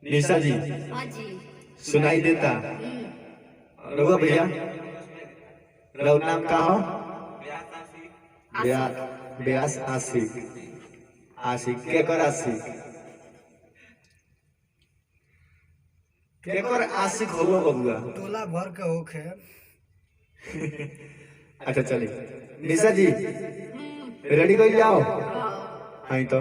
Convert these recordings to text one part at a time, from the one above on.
निशा जी हाँ जी। सुनाई देता रघुआ भैया रघु नाम का हो ब्यास आशिक आशिक के कर आशिक हो बबुआ टोला भर के होखे। अच्छा चलिए निशा जी रेडी कर जाओ हाँ तो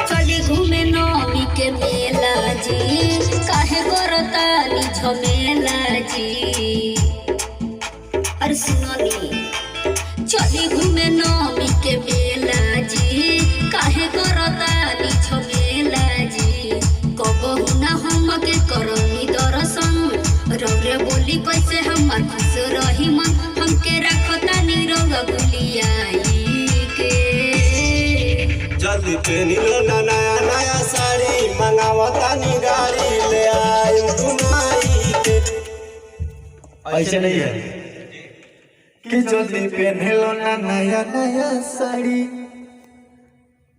चली घूमे नौमी के मेला जी काहे करतानी झमेला जी। अरे सुननी चली घूमे नौमी के मेला जी काहे करतानी झमेला जी। कबहू ना हम के करनी दर्शन रौरे बोली कैसे हमार खुश रही मन हमके रखतानी रंग गुलियाई के। जल्दी पेनी लो ना नया नया साड़ी मंगावतानी गाड़ी ले आई तुम्हारी के। ऐसे नहीं है कि जल्दी पहने लो ना नया नया साड़ी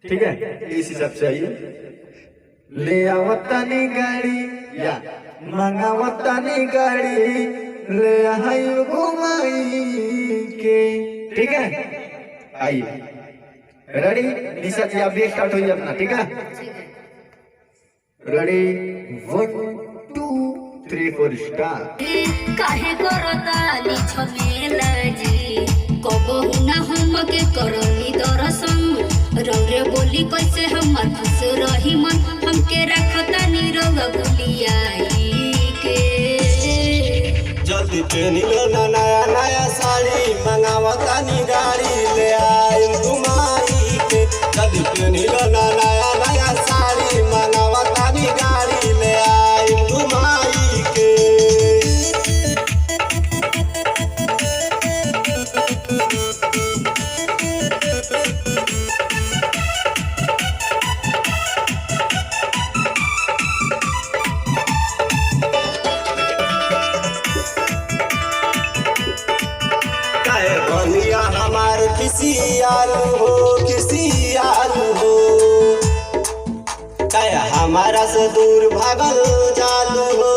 ठीक है इस हिसाब से आइए ले आवतानी गाड़ी या मंगावतानी गाड़ी ले आई घुमाई के ठीक है आइए रेडी निशा जी आप भी स्टार्ट होइए अपना ठीक है रेडी 1 2 3 4 स्टार्ट। काहे करतानी झमेला जी कबहू ना हम के करनी दर्शन रौरे बोली कैसे हमार खुश रही मन हमके रखतानी रंग गुलियाई के। जल्दी पेनी लो ना नया नया साड़ी मंगावतानी गाड़ी ले आई तुम्हारी के। जल्दी पेनी लो ना नया नया साड़ी मंगावतानी गाड़ी ले आई तुम्हारी के। बनिया हमार किसी आलू हो चाहे हमारा से दूर भागल जालू हो।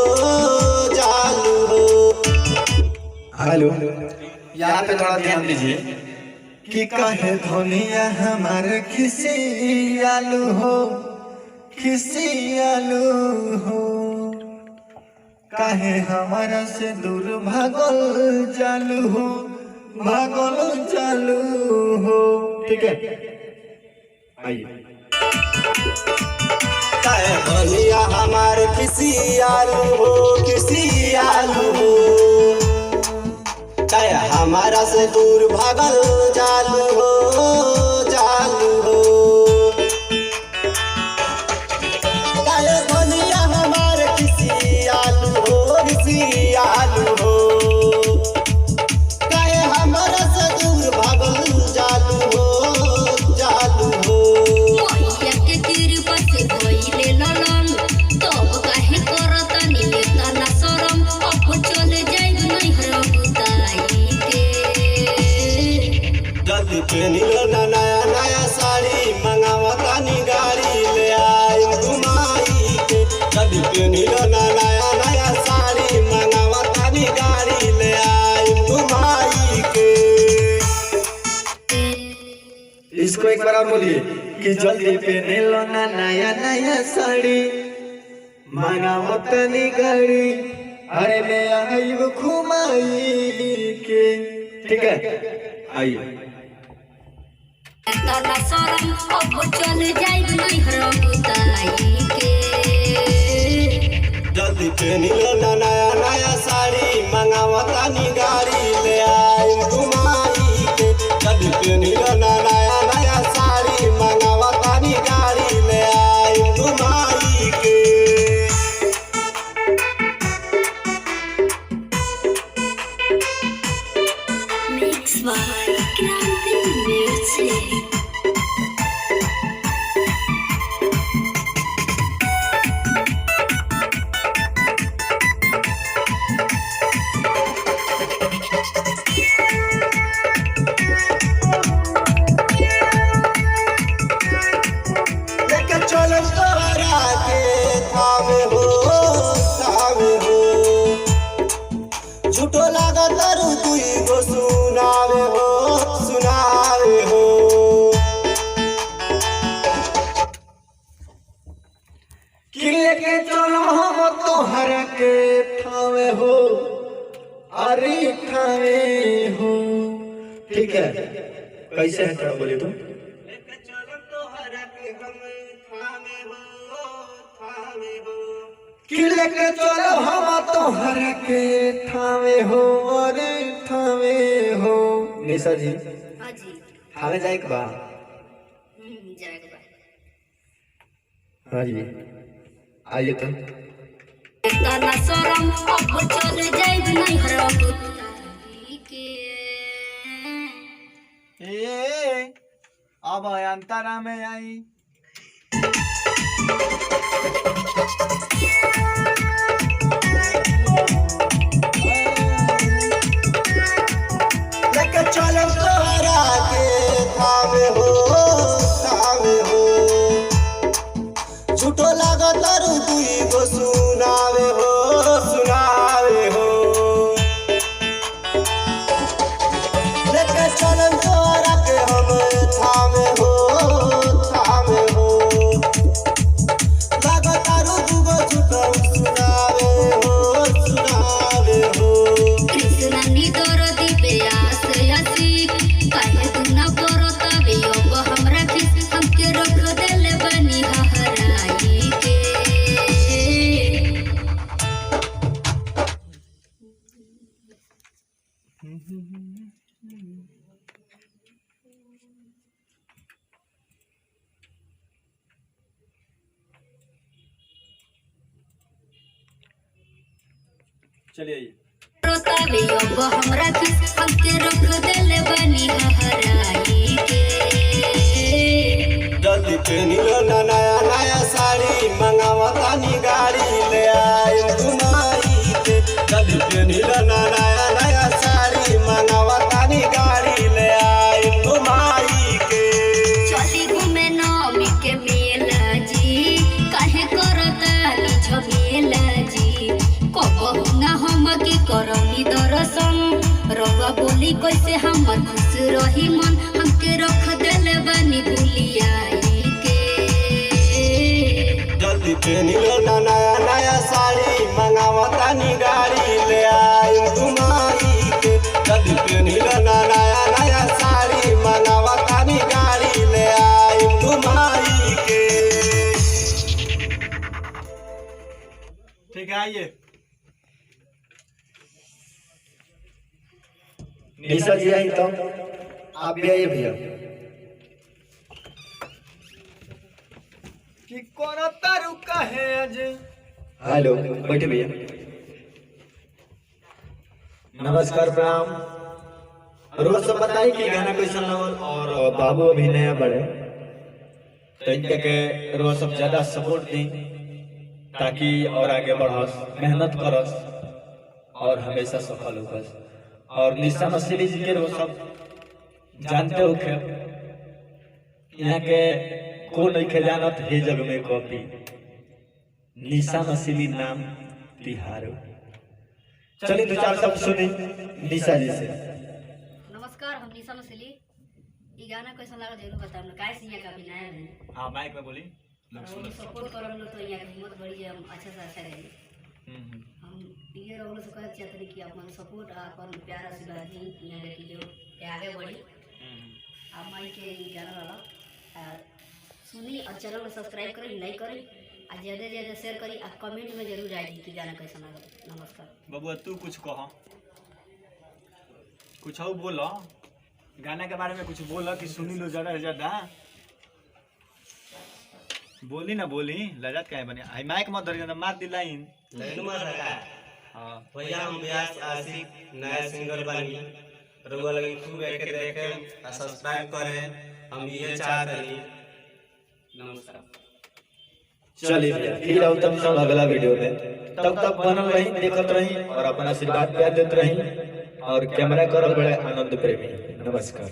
हेलो यहाँ पे थोड़ा ध्यान दीजिए कि कहे धोनिया हमारे खिसी आलू हो कहे हमारा से दूर भागल चालू हो ठीक है आइए चाहे बनिया हमार किसी आलू हो चाहे हमारा से दूर भागल जालू हो। चाहे बनिया हमार किसी आलू हो चाहे हमारा से दूर भागल जालू हो। मैया के कृपा से भइले ललन तब काहे करतानी एतना शरम अब चले जाइब नैहर बुताई के। जल्दी पेनी लो ना नया नया साड़ी मंगावतानी गाड़ी ले आई तुम्हारी के। जल्दी पेनी लो ना नया नया साड़ी मंगावतानी गाड़ी ले आई तुम्हारी के। इसको एक बार और बोलिए कि जल्दी पहने लो ना नया नया साड़ी मंगावतानी गाड़ी अरे ले आई घुमाई के ठीक है आइए एतना शरम अब चले जाइब नैहर बुताई के। जल्दी पेनी लो ना नया नया साड़ी मंगावतानी गाड़ी ले आई तुम्हारी के। जल्दी पेनी लो ना नया नया साड़ी मंगावतानी गाड़ी ले आई तुम्हारी के। Mix by Kranti Music. हो अरे ठावे हो। ठीक है, कैसे है थोड़ा बोलिए तो। लेके चलो तोहरा के हम थामे हो थामे हो। कि लेके चलो हम तोहरा के ठावे हो अरे ठावे हो। निशा जी हाँ जी। थावे जाए के बा। जाएगा। हाँ जी आइए तो। तना शरम अब चल जाइब नहीं हरब के। ए अब अंतरा में आई लेके चलो तोहरा के थामे हो थामे हो। झूठो लागत तारू दुई गो सुनावे हो सुनावे हो। लेके चलो तोहरा के हम थामे हो थामे हो। लागत तारू दुगो झूठो सुनावे हो सुनावे हो। कृष्ण निदर दिबे आस आसी काहे दुना परतावे अब हमरा खिस हमके रख देले बनी हराई के। चलिए आइए। परतावे अब हमरा खिस हमके रख देले बनी हराई के। जल्दी पेनी लो ना नया नया साड़ी मंगावा तानी गाड़ी ले आई तुम्हारी के। जल्दी पेनी लो ना नया नया साड़ी मंगावा तानी गाड़ी ले आई तुम्हारी के। चली घूमे नौमी के मेला जी काहे करतानी झमेला जी। कबहू ना हम के करनी दर्शन रवा बोली कैसे हमर खुश रही मन हमके रख देले बनी भूलियाई के। जल्दी पेनी लो ना नया नया साड़ी मंगावा तानी गाड़ी ले आई तुम्हारी के। जल्दी पेनी लो ना नया नया साड़ी मंगावा तानी गाड़ी ले आई तुम्हारी के। ठीक है आइए। निशा जी आई तो आप भी आइए भैया। कि करता रुका है आज हेलो बैठे भैया। नमस्कार प्रणाम। रोज सब बताइए कि गाना कैसा लगल और बाबू अभी नया बड़े तो इनके के रोज सब ज्यादा सपोर्ट दी ताकि और आगे बढ़स मेहनत करस और हमेशा सफल होकस। और निशा मछली जी के रोज सब जानते हो खे यहाँ के को नहीं खे जानत हे जग में कॉपी निशा मछली नाम तिहारो। चलिए दो चार शब्द सुनी निशा जी से। नमस्कार हम निशा मछली। ई गाना कैसा लगा जरूर बताओ ना काहे से यहाँ का भी नया है। हाँ माइक में बोली। और सपोर्ट करम लो तो यहाँ हिम्मत बढ़ी जाए हम अच्छा से अच्छा रही। हम ये रोल से कहते चाहते कि अपन सपोर्ट अपन प्यार आशीर्वाद दी यहाँ के जो आगे बढ़ी। आप माई के गाना वाला सुनी और चैनल को सब्सक्राइब करी लाइक करी और ज़्यादा से ज़्यादा शेयर करी और कमेंट में जरूर राय दी कि गाना कैसा लगा। नमस्कार। बबुआ तू कुछ कह कुछ और बोलो गाना के बारे में कुछ बोलो कि सुनी लो ज्यादा से ज्यादा। बोली ना बोली लजत काहे बने आई माइक मत धर ना मार दी लाइन लेकिन मत रखा। हां भैया हम व्यास आशिक नया सिंगर बनी रुआ लगी खूब एक देखे और सब्सक्राइब करें हम ये चाहते हैं। नमस्कार। चलिए भैया फिर आओ तब सब अगला वीडियो में तब तक बनल रही देखत रही और अपना आशीर्वाद प्यार देते रही और कैमरा करल बड़े आनंद प्रेमी। नमस्कार।